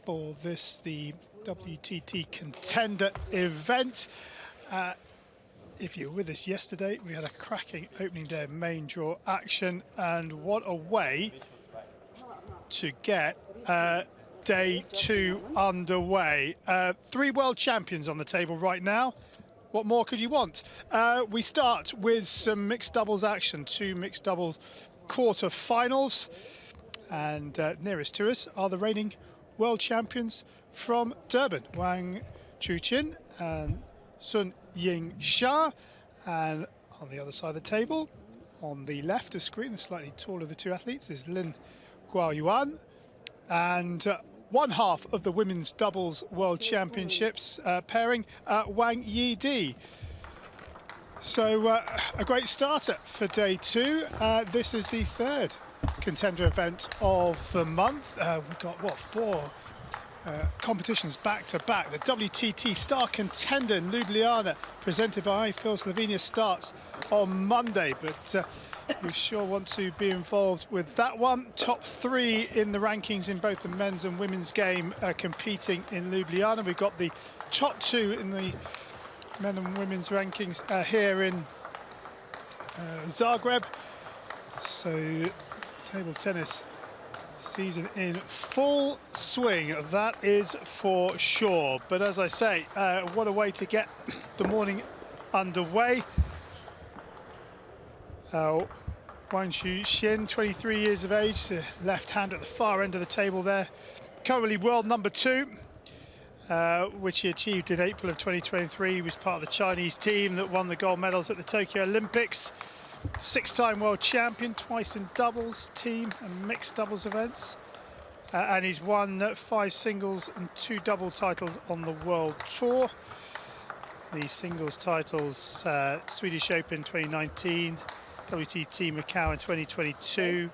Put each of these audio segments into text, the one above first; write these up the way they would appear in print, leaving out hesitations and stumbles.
for this, the WTT contender event. If you were with us yesterday, we had a cracking opening day of main draw action, and what a way to get day 2 underway. 3 world champions on the table right now. What more could you want? We start with some mixed doubles action, 2 mixed double quarter-finals, and nearest to us are the reigning world champions from Durban, Wang, Chuqin and Yingsha. And on the other side of the table, on the left of screen, the slightly taller of the 2 athletes is Gaoyuan, and one half of the women's doubles world championships pairing Wang Yidi. So a great starter for day 2. This is the 3rd contender event of the month. We've got, what, 4 competitions back to back. The WTT Star Contender in Ljubljana, presented by Phil Slovenia, starts on Monday, but we sure want to be involved with that one. Top 3 in the rankings in both the men's and women's game competing in Ljubljana. We've got the top 2 in the men and women's rankings here in Zagreb. So table tennis season in full swing, that is for sure. But as I say, what a way to get the morning underway. Wang Chuqin, 23 years of age, the left hand at the far end of the table there. Currently world number 2, which he achieved in April of 2023. He was part of the Chinese team that won the gold medals at the Tokyo Olympics. 6-time world champion, twice in doubles, team and mixed doubles events. And he's won 5 singles and 2 double titles on the world tour. The singles titles, Swedish Open 2019, WTT Macau in 2022,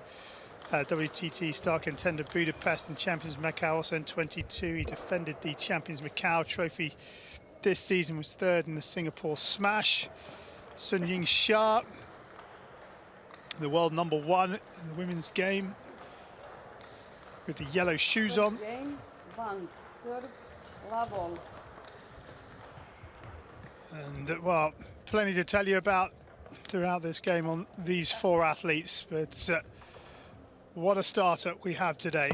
WTT Star Contender Budapest and Champions Macau also in 22. He defended the Champions Macau trophy this season, was 3rd in the Singapore Smash. Yingsha, the world number 1 in the women's game, with the yellow shoes on. Wang, serve, love all. And well, plenty to tell you about throughout this game on these 4 athletes, but what a starter we have today.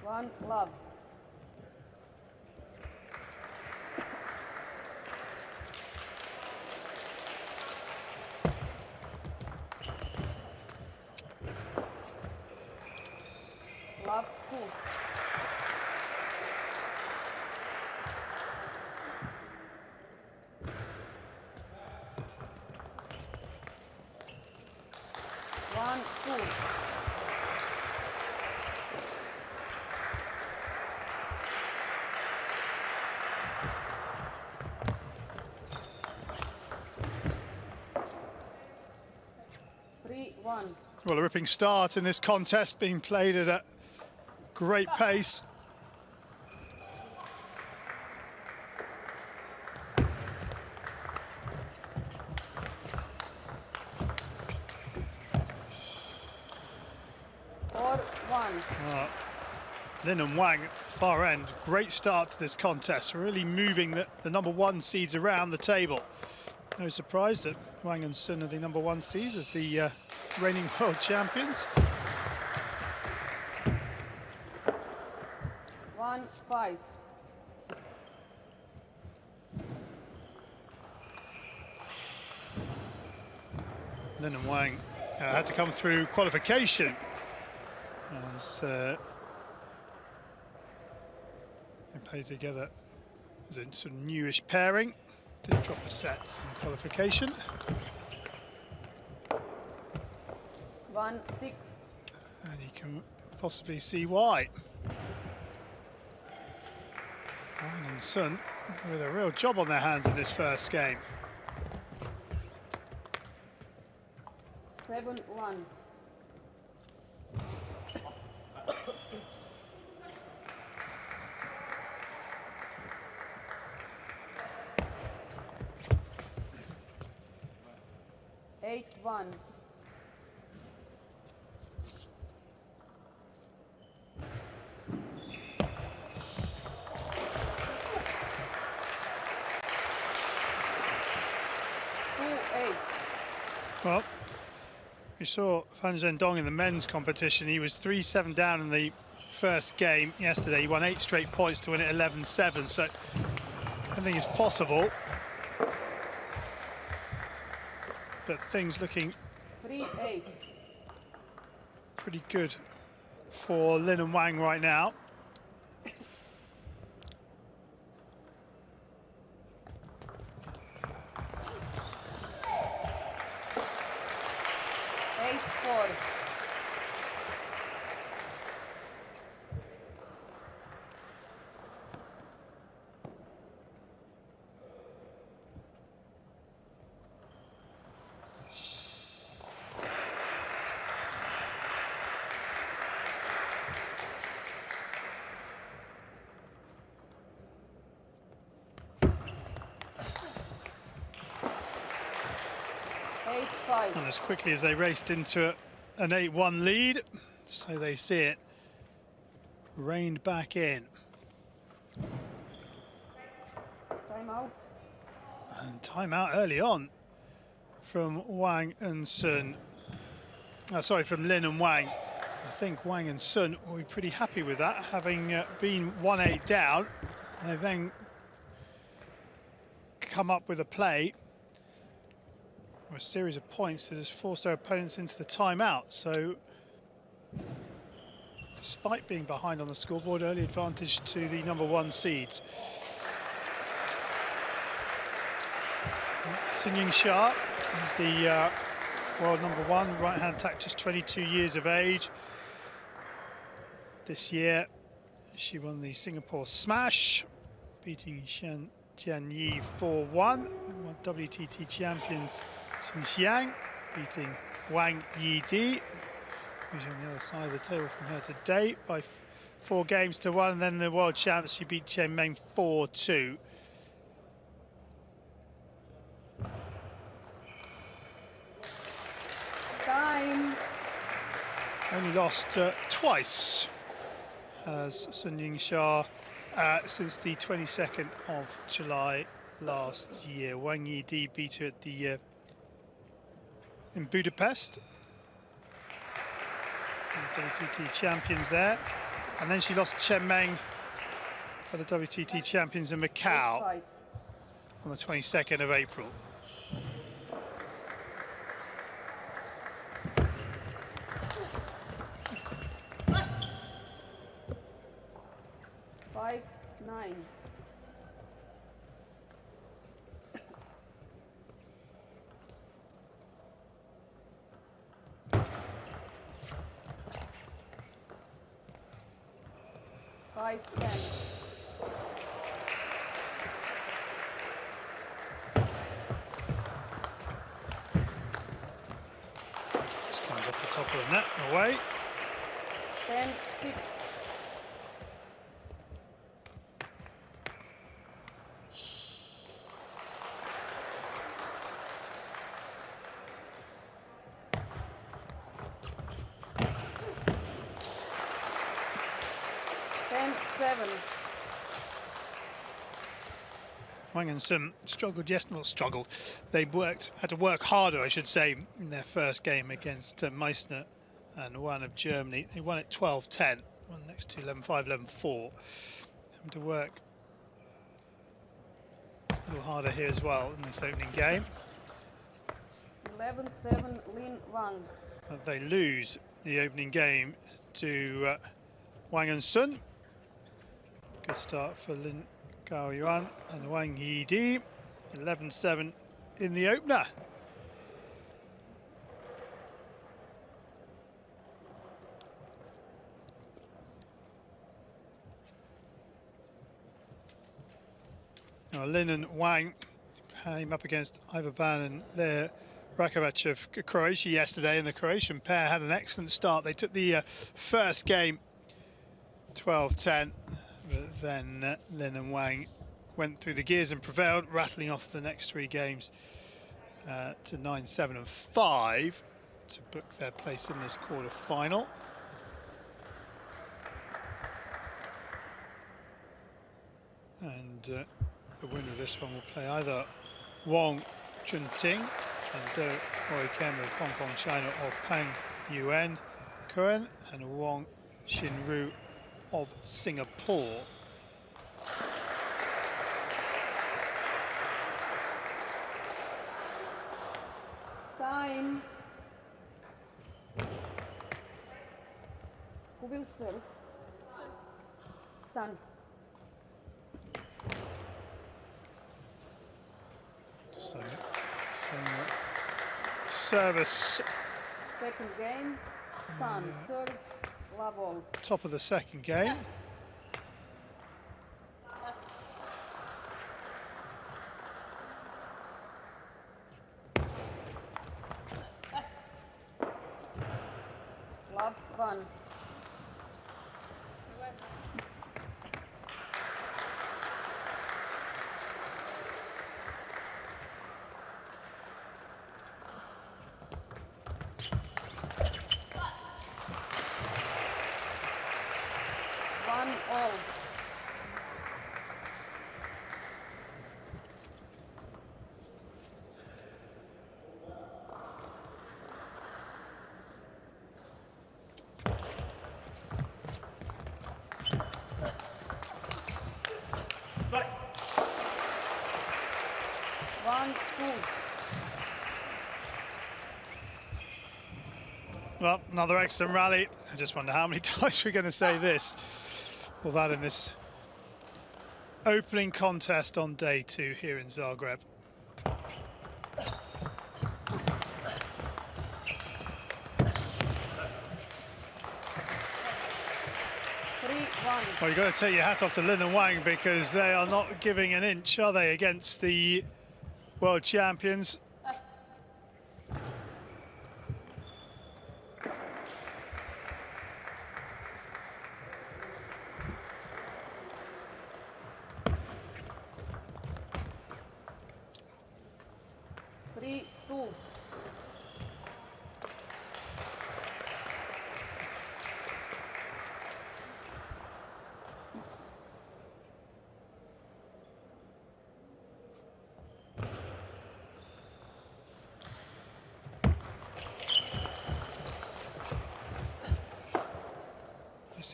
One love. Love 2. One, 2. Three, 1. Well, a ripping start in this contest, being played at a great pace. Lin and Wang, far end, great start to this contest, really moving the number 1 seeds around the table. No surprise that Wang and Sun are the number 1 seeds as the reigning world champions. 1, 5. Lin and Wang had to come through qualification as they played together as a sort of newish pairing. Did drop a set in qualification. 1, 6. And you can possibly see why. Wang and Sun with a real job on their hands in this first game. 7, 1. Eight, 1. Well, we saw Phan Dong in the men's competition. He was 3-7 down in the first game yesterday. He won 8 straight points to win it 11-7. So I think it's possible. But things looking 3-8. pretty good for Lin and Wang right now. 8-4. And as quickly as they raced into an 8-1 lead, so they see it reined back in. Timeout. And timeout early on from Wang and Sun. Sorry, from Lin and Wang. I think Wang and Sun will be pretty happy with that, having been 1-8 down. They then come up with a play, or a series of points that has forced their opponents into the timeout. So, despite being behind on the scoreboard, early advantage to the #1 seeds. Yingsha is the world #1, right-hand attack, just 22 years of age. This year, she won the Singapore Smash, beating Shen Tianyi 4-1. WTT champions Xinjiang, beating Wang Yidi, who's on the other side of the table from her today, by 4 games to 1. And then the world champs, she beat Chen Meng 4-2. Time. Only lost twice has Sun Yingsha since the 22nd of July last year. Wang Yidi beat her at the in Budapest. WTT champions there. And then she lost Chen Meng for the WTT champions in Macau 8-5. on the 22nd of April. Five, 9. Five, 10. Just comes off the top of the net and away. 10-6. Wang and Sun struggled struggled. They had to work harder, I should say, in their first game against Meissner and Wang of Germany. They won it 12-10, won the next two 11-5, 11-4. Having to work a little harder here as well in this opening game. 11-7, Lin Wang. But they lose the opening game to Wang and Sun. Good start for Lin Gaoyuan and Wang Yidi. 11-7 in the opener. Now Lin and Wang came up against Ivan and Lea Rakovac of Croatia yesterday, and the Croatian pair had an excellent start. They took the first game 12-10, but then Lin and Wang went through the gears and prevailed, rattling off the next 3 games to 9-7 and 5 to book their place in this quarter-final. And the winner of this one will play either Wang Chunting and Do Ken of Hong Kong, China, or Peng Yuan Korean, and Wang Xinru of Singapore. Time. Who will serve? Sun. So service. Second game. Sun. Serve. Level. Top of the second game. Love 1. All. Right. 1, 2. Well, another excellent rally. I just wonder how many times we're going to say this. All that in this opening contest on day 2 here in Zagreb. Well, you've got to take your hat off to Lin and Wang, because they are not giving an inch, are they, against the world champions?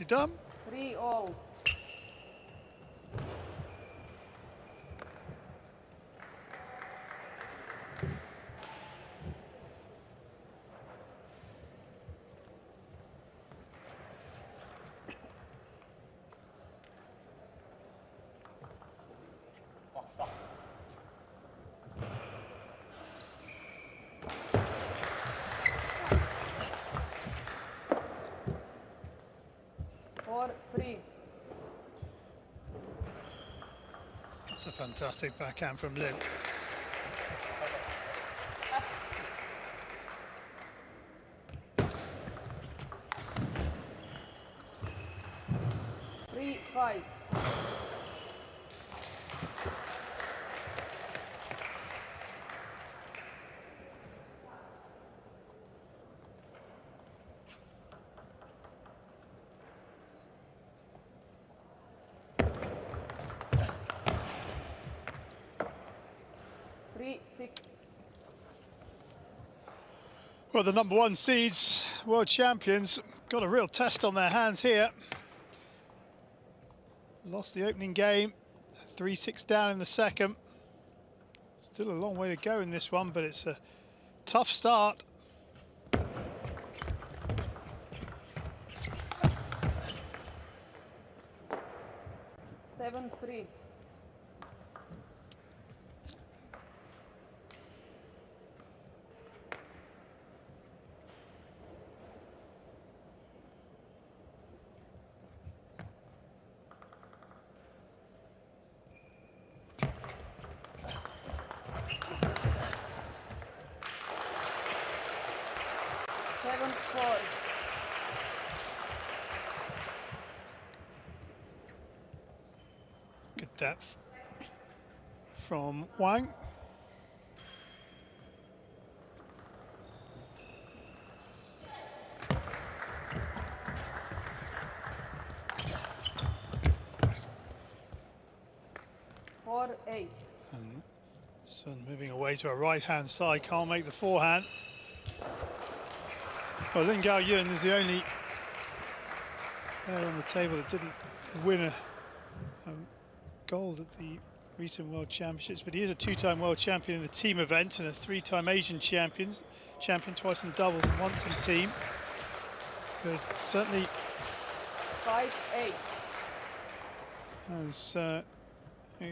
Done. 3 all. That's a fantastic backhand from Lin. Three, 5. Well, the #1 seeds, world champions, got a real test on their hands here. Lost the opening game, 3-6 down in the second. Still a long way to go in this one, but it's a tough start. 7-3. Good depth from Wang. Sun moving away to a right-hand side, can't make the forehand. Well, Lin Gaoyuan is the only player on the table that didn't win a gold at the recent World Championships, but he is a two-time world champion in the team event and a three-time Asian champion, twice in doubles and once in team. But certainly 5-8. has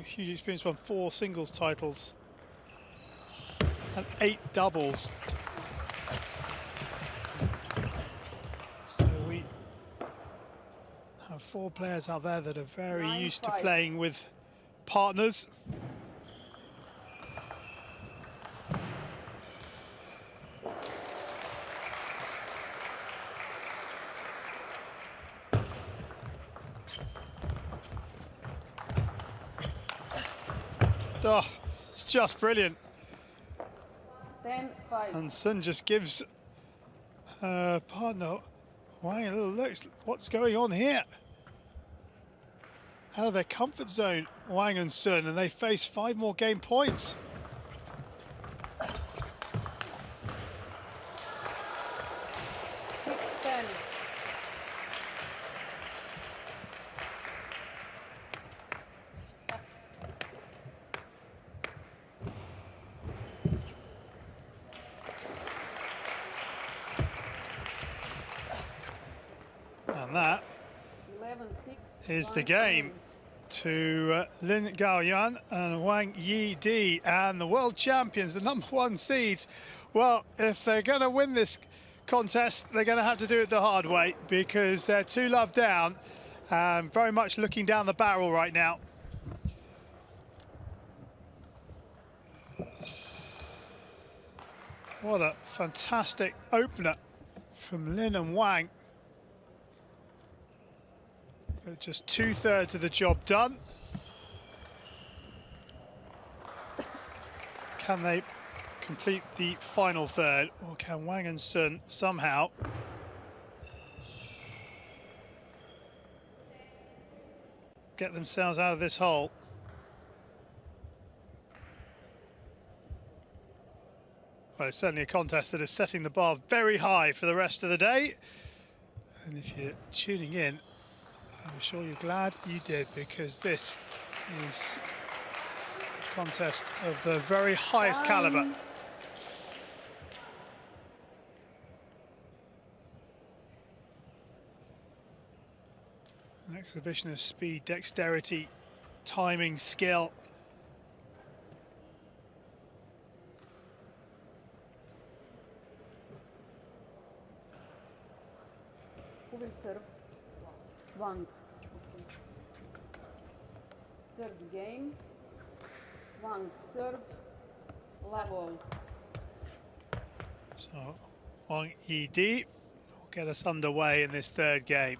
huge experience, won 4 singles titles and 8 doubles. So we have 4 players out there that are very used to playing with partners. Oh, it's just brilliant. 10-5. And Sun just gives her partner Wang a little look. What's going on here? Out of their comfort zone, Wang and Sun, and they face 5 more game points. And that 11-6. is the game to Lin Gaoyuan and Wang Yidi, and the world champions, the #1 seeds. Well, if they're going to win this contest, they're going to have to do it the hard way, because they're 2-love down and very much looking down the barrel right now. What a fantastic opener from Lin and Wang. Just 2/3 of the job done. Can they complete the final third, or can Wang and Sun somehow get themselves out of this hole? Well, it's certainly a contest that is setting the bar very high for the rest of the day. And if you're tuning in, I'm sure you're glad you did, because this is a contest of the very highest caliber. An exhibition of speed, dexterity, timing, skill. Who will serve? Wang. Third game. Wang serve. Level. So Wang Yidi will get us underway in this third game.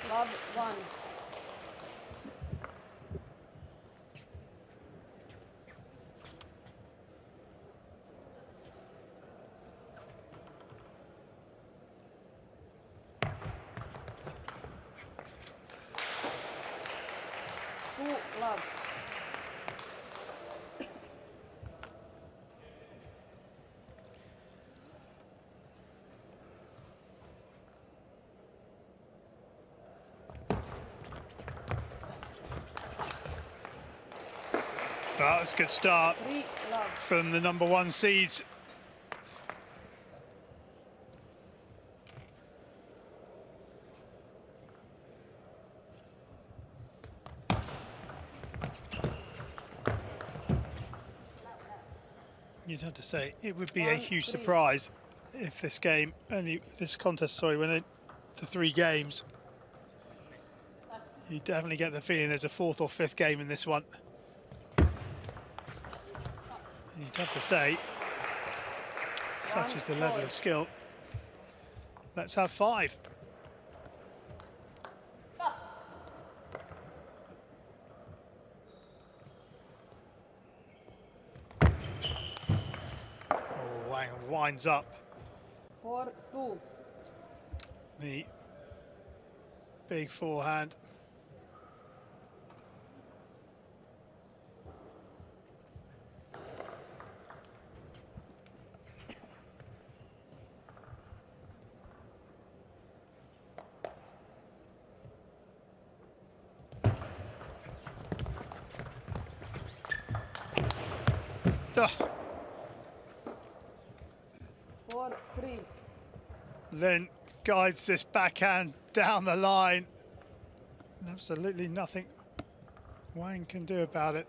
Love 1. Love. Well, that's a good start 3 love. from the #1 seeds. You'd have to say it would be a huge surprise if this contest went to 3 games. You definitely get the feeling there's a 4th or 5th game in this one. And you'd have to say, such is the level of skill. Let's have 5. Wang winds up 4-2. the big forehand. Ugh. 4-3. Then guides this backhand down the line. Absolutely nothing Wang can do about it.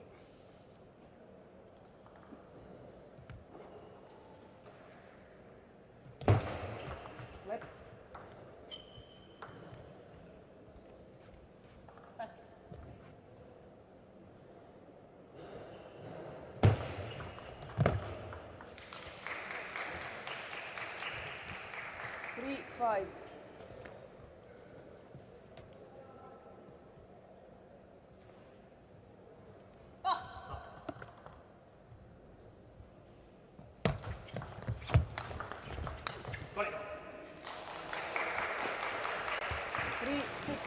Left. 3-5. Three, 6.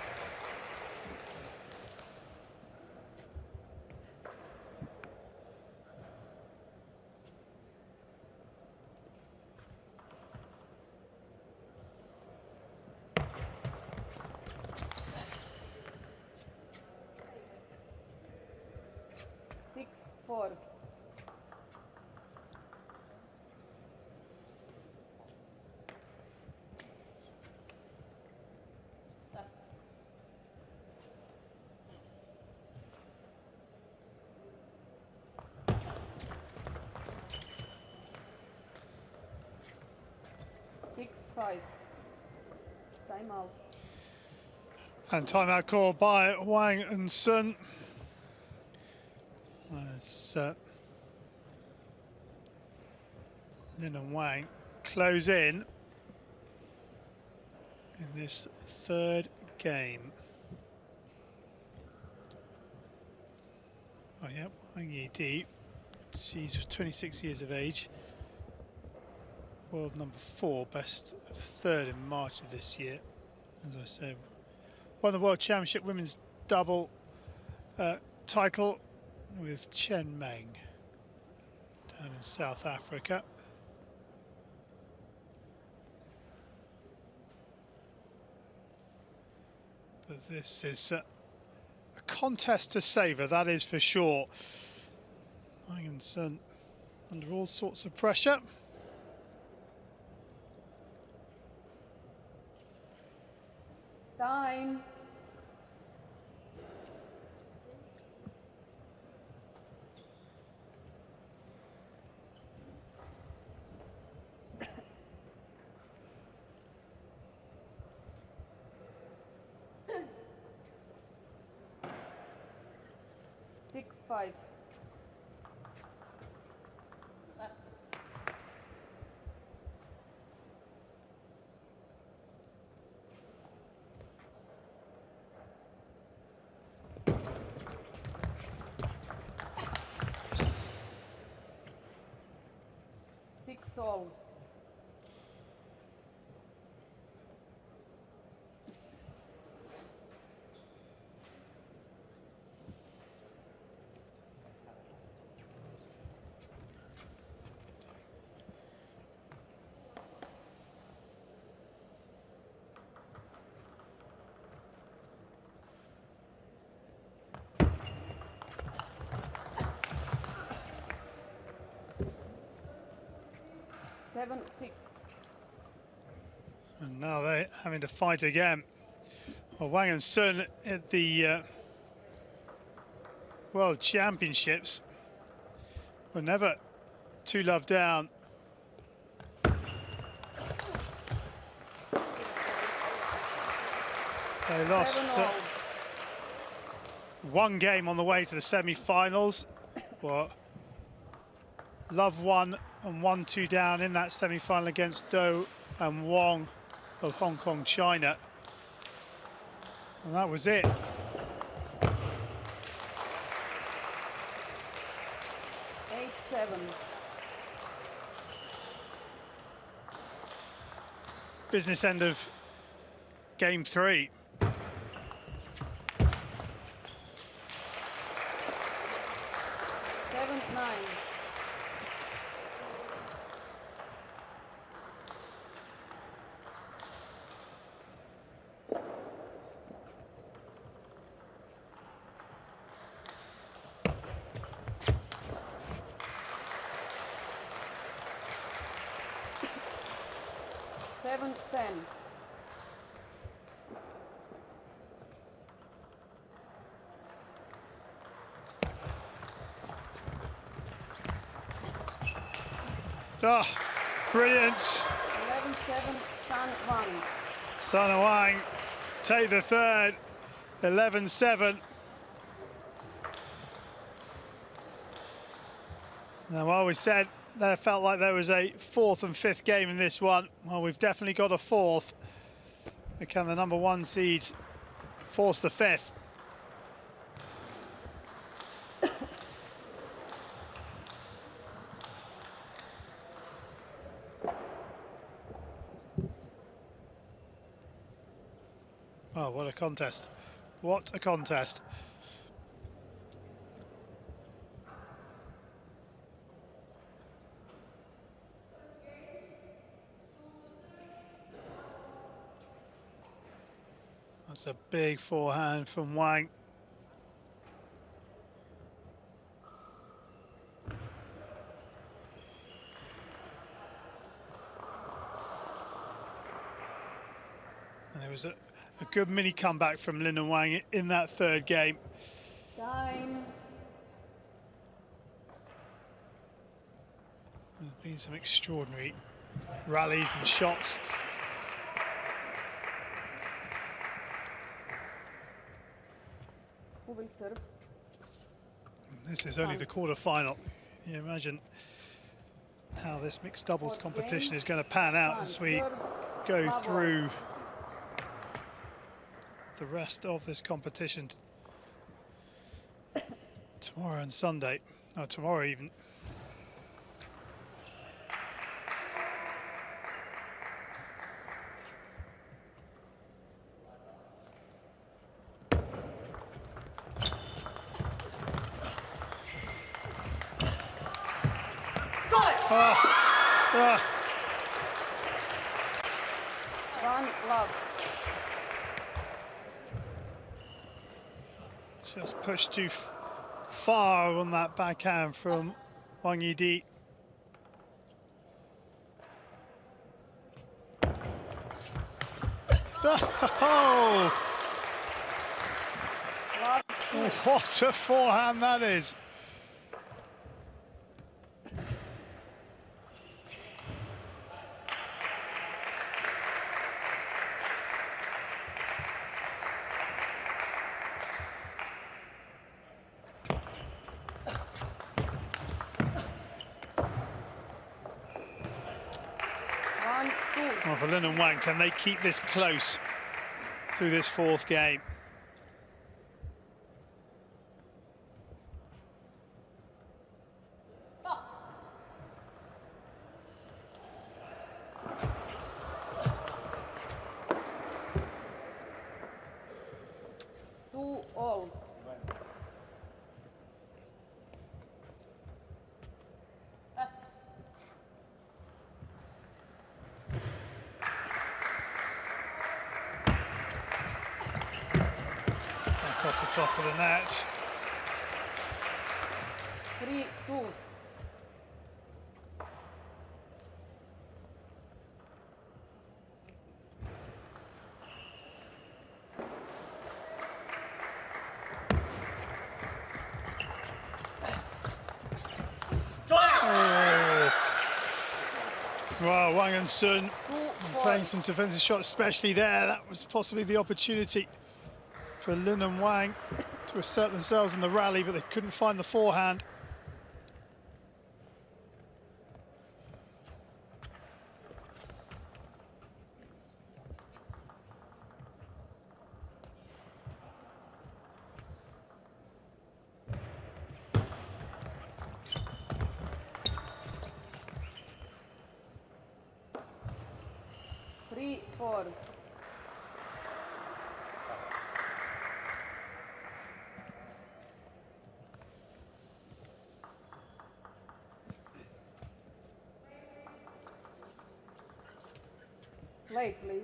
Six, 4. Six, 5. Time out. And timeout call by Wang and Sun. As Lin and Wang close in this third game. Oh yeah, Wang Yidi. She's 26 years of age. World number 4, best of 3rd in March of this year. As I said, won the World Championship Women's Double title with Chen Meng down in South Africa. But this is a contest to savour, that is for sure. Wang and Sun under all sorts of pressure. Time. Six, 5. Six, all. Seven, 6. And now they're having to fight again. Well, Wang and Sun at the World Championships were never 2 love down. They lost 1 game on the way to the semi-finals. Well, love won and 1-2 down in that semi-final against Do and Wang of Hong Kong, China. And that was it. Eight, 7. Business end of game 3. 7-9. Seven, 10. Oh, brilliant. 11-7, San Wang. Son of Wang take the third. 11-7. Now, while we said there felt like there was a fourth and fifth game in this one, well, we've definitely got a fourth. But can the number one seeds force the fifth? Oh, what a contest. What a contest. That's a big forehand from Wang. And it was a good mini comeback from Lin and Wang in that third game. Time. There's been some extraordinary rallies and shots. Who will serve? This is only the quarter-final. Can you imagine how this mixed doubles competition is going to pan out as we go through the rest of this competition tomorrow and Sunday, or tomorrow even. Run, love. Just pushed too far on that backhand from Wang Yidi. Oh! What a forehand that is. Well, for Lin and Wang, can they keep this close through this fourth game? All. Back off the top of the net. 3-2. Well, Wang and Sun playing some defensive shots, especially there. That was possibly the opportunity for Lin and Wang to assert themselves in the rally, but they couldn't find the forehand. Four. Late, please.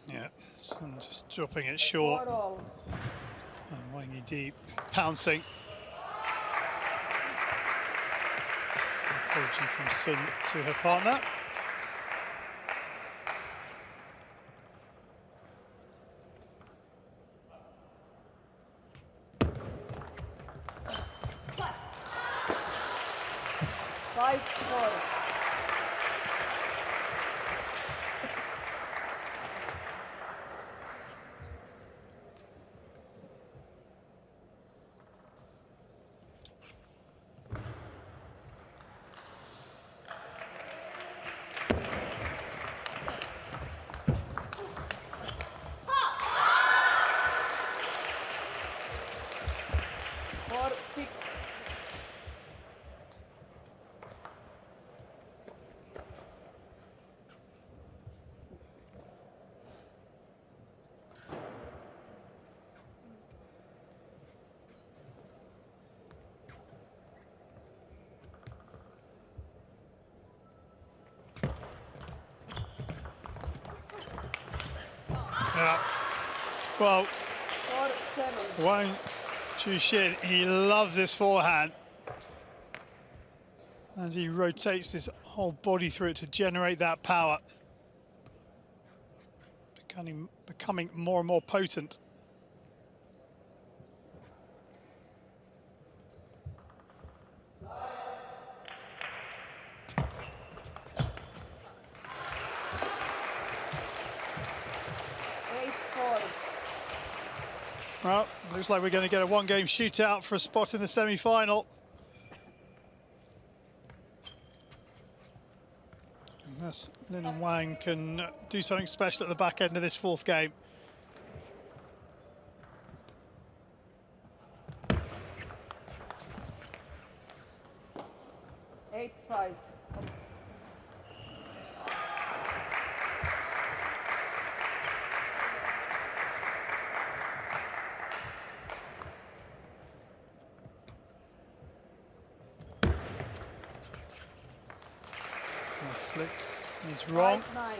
Yeah, Sun just dropping it short. And Wang Yidi pouncing. Apology from Sun to her partner. Yeah. Well, Wang Chuqin, he loves this forehand as he rotates his whole body through it to generate that power, becoming more and more potent. Well, looks like we're going to get a one-game shootout for a spot in the semi-final. Unless Lin and Wang can do something special at the back end of this fourth game. Eight-five. Flick is wrong. 5-9.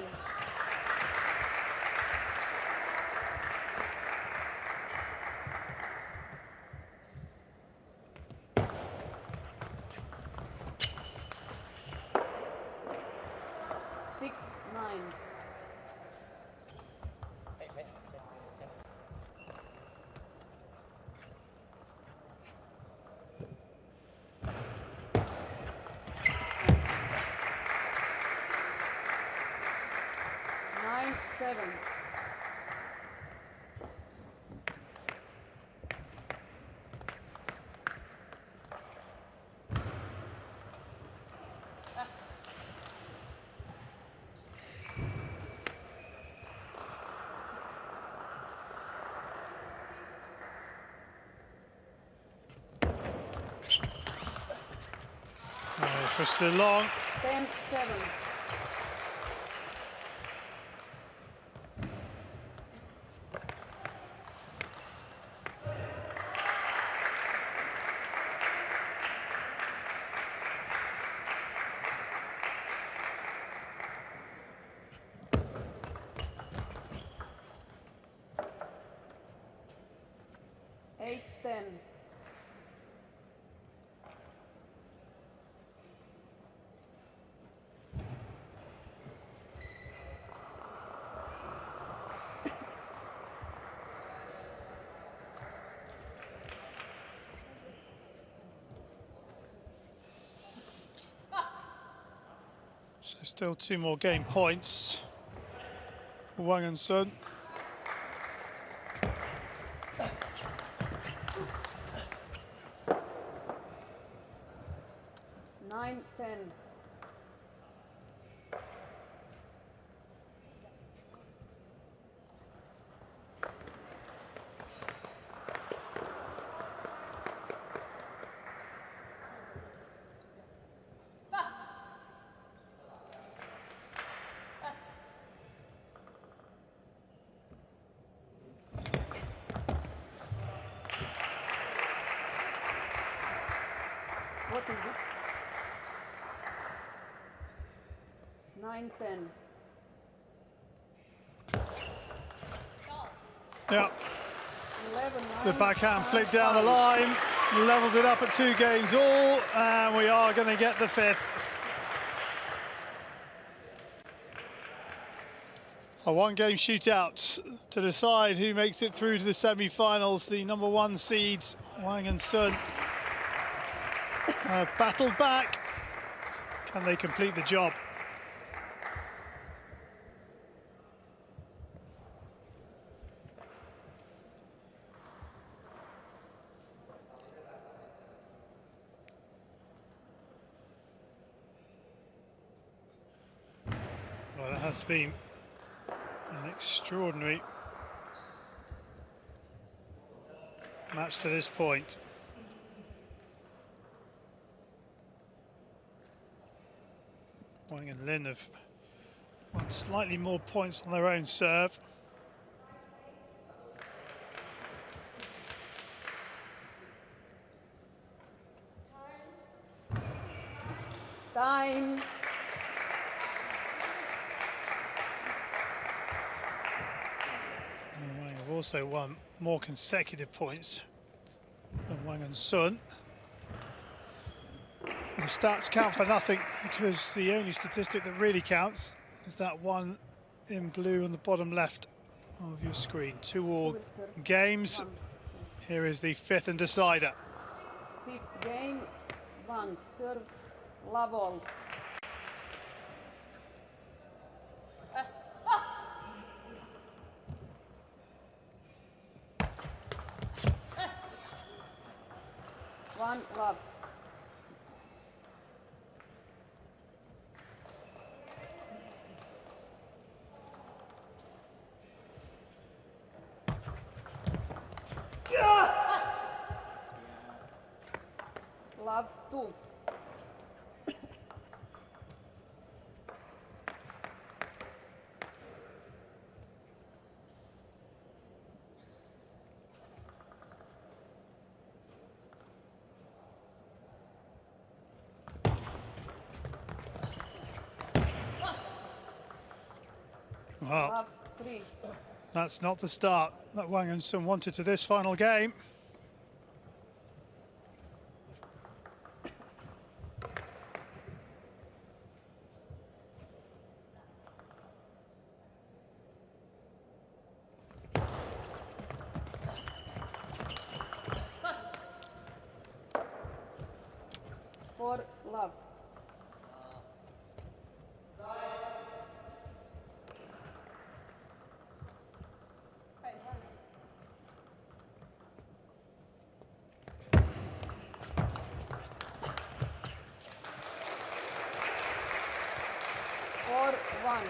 Seven. Pushed it long. 10-7. So still two more game points for Wang and Sun. What is it? 9-10. Yeah. 11-9. The backhand flick down the line, levels it up at 2 games all, and we are going to get the 5th. A 1-game shootout to decide who makes it through to the semi-finals. The number 1 seeds, Wang and Sun, battled back. Can they complete the job? Well, it has been an extraordinary match to this point. Wang and Lin have won slightly more points on their own serve. Time. And Wang have also won more consecutive points than Wang and Sun. The stats count for nothing because the only statistic that really counts is that one in blue on the bottom left of your screen. 2-all games. Here is the 5th and decider. 5th game. Wang serve. Love all. One love. Love 2. Well, Love 3. that's not the start that Wang and Sun wanted to this final game. For love. For 1.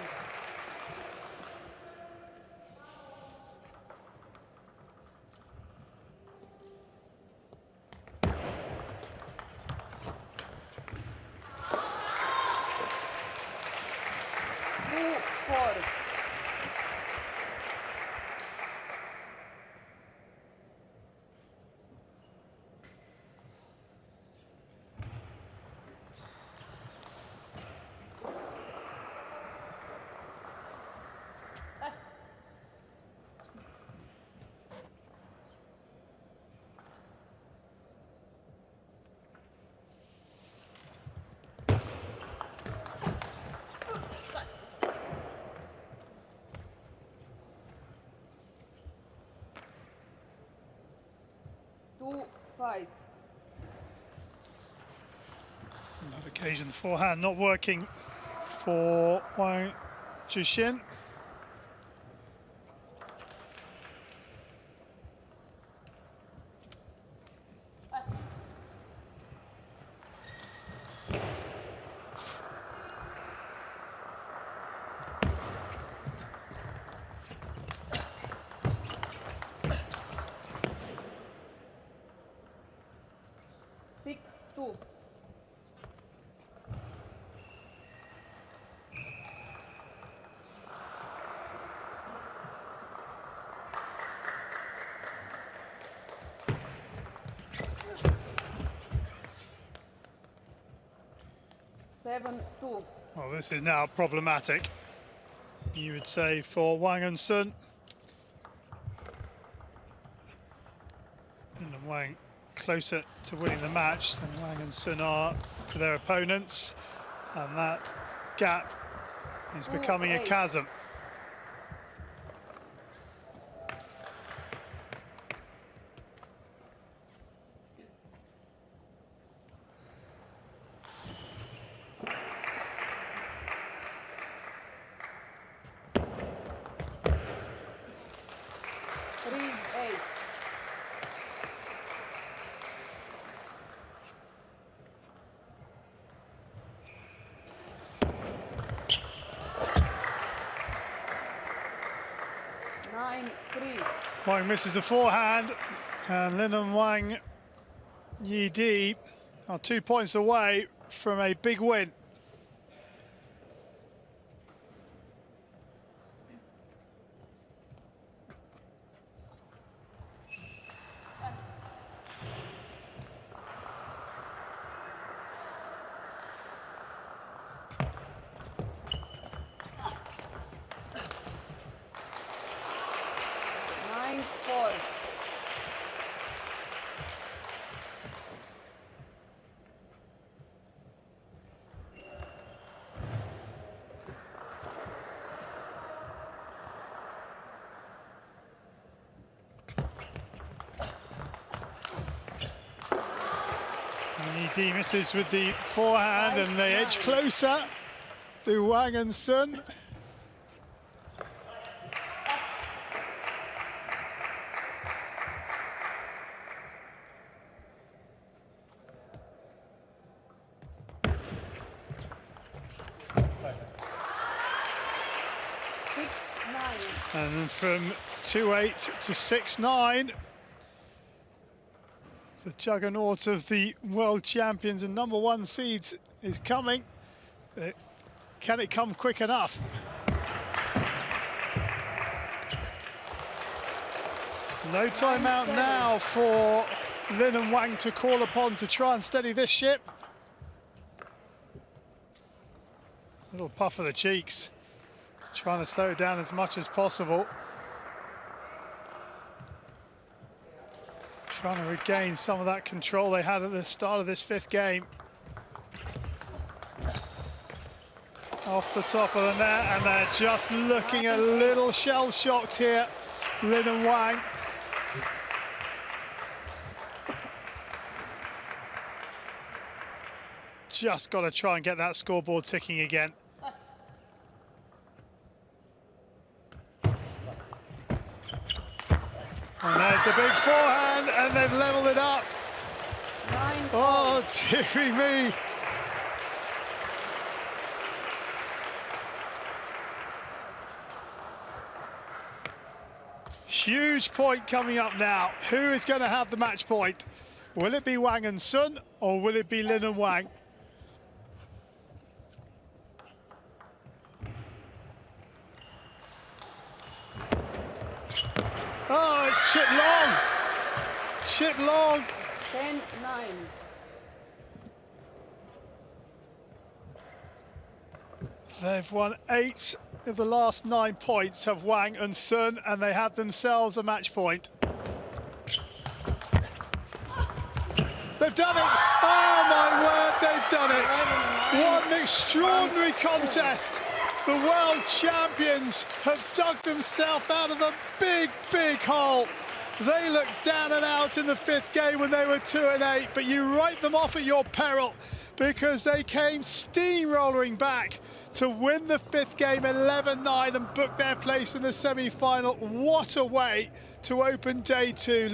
On that occasion, the forehand not working for Wang Chuqin. 7-2. Well, this is now problematic, you would say, for Wang and Sun. And Wang closer to winning the match than Wang and Sun are to their opponents, and that gap is becoming a chasm. Wang misses the forehand, and Lin and Wang Yidi are 2 points away from a big win. Yidi misses with the forehand, and they edge closer to Wang and Sun. And from 2-8 to 6-9, the juggernaut of the world champions and #1 seeds is coming. Can it come quick enough? No timeout now for Lin and Wang to call upon to try and steady this ship. Little puff of the cheeks, trying to slow it down as much as possible. Trying to regain some of that control they had at the start of this 5th game. Off the top of the net, and they're just looking a little shell-shocked here, Lin and Wang. Just got to try and get that scoreboard ticking again. And there's the big forehand, and they've leveled it up. Oh, dearie me. Huge point coming up now. Who is going to have the match point? Will it be Wang and Sun, or will it be Lin and Wang? Oh, it's chip long. Chip long. 10-9. They've won 8 of the last 9 points, have Wang and Sun, and they have themselves a match point. They've done it! Oh my word, they've done it! What an extraordinary contest! The world champions have dug themselves out of a big, big hole. They looked down and out in the 5th game when they were 2-8, but you write them off at your peril because they came steamrolling back to win the 5th game 11-9 and book their place in the semi-final. What a way to open day 2.